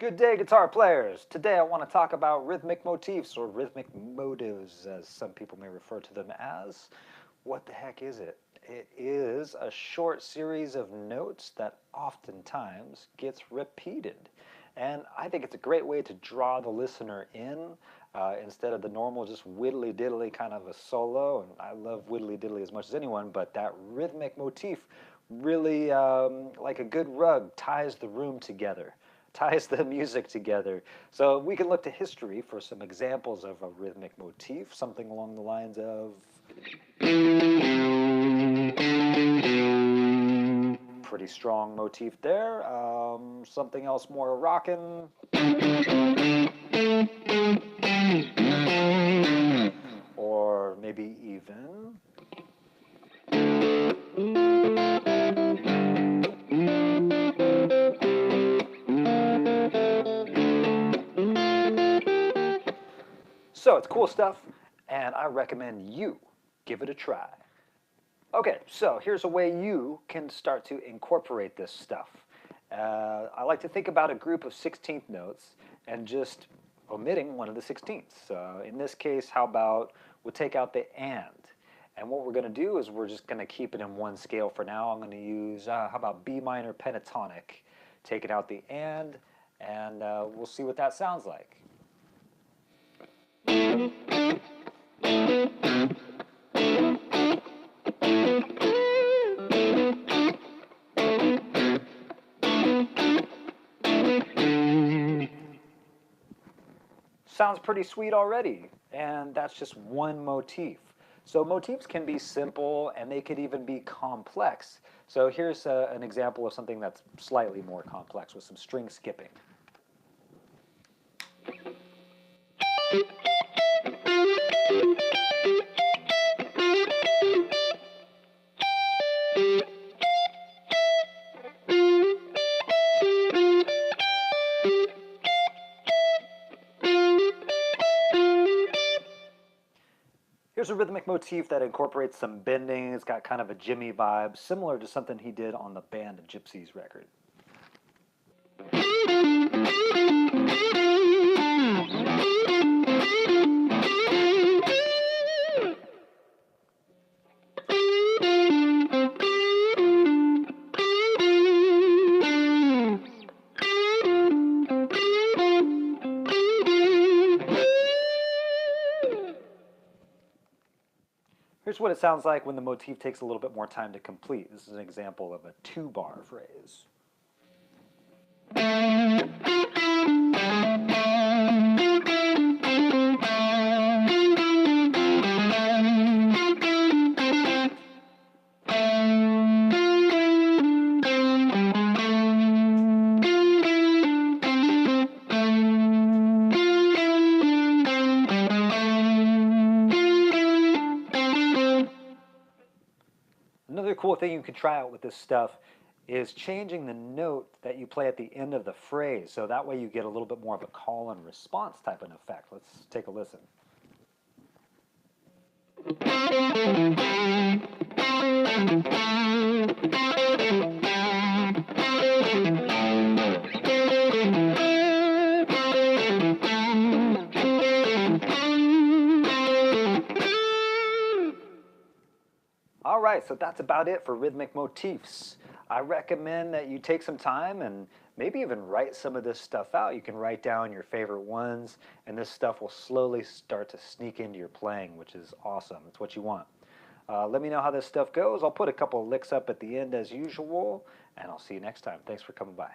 Good day, guitar players. Today I want to talk about rhythmic motifs, or rhythmic motives, as some people may refer to them as. What the heck is it? It is a short series of notes that oftentimes gets repeated. And I think it's a great way to draw the listener in instead of the normal just whittly diddly kind of a solo. And I love whittly diddly as much as anyone, but that rhythmic motif really, like a good rug, ties the room together, ties the music together. So we can look to history for some examples of a rhythmic motif, something along the lines of pretty strong motif there. Something else more rockin'. Or maybe even so it's cool stuff, and I recommend you give it a try. Okay, so here's a way you can start to incorporate this stuff. I like to think about a group of 16th notes and just omitting one of the 16ths. In this case, how about we'll take out the and. And what we're going to do is we're just going to keep it in one scale for now. I'm going to use, how about B minor pentatonic, taking out the and we'll see what that sounds like. Sounds pretty sweet already, and that's just one motif. So motifs can be simple, and they could even be complex. So here's an example of something that's slightly more complex with some string skipping. Here's a rhythmic motif that incorporates some bending. It's got kind of a Jimmy vibe, similar to something he did on the Band of Gypsies record. Here's what it sounds like when the motif takes a little bit more time to complete. This is an example of a two-bar phrase. Another cool thing you can try out with this stuff is changing the note that you play at the end of the phrase, so that way you get a little bit more of a call and response type of effect. Let's take a listen. All right, so that's about it for rhythmic motifs. I recommend that you take some time and maybe even write some of this stuff out. You can write down your favorite ones, and this stuff will slowly start to sneak into your playing, which is awesome. It's what you want. Let me know how this stuff goes. I'll put a couple of licks up at the end as usual, and I'll see you next time. Thanks for coming by.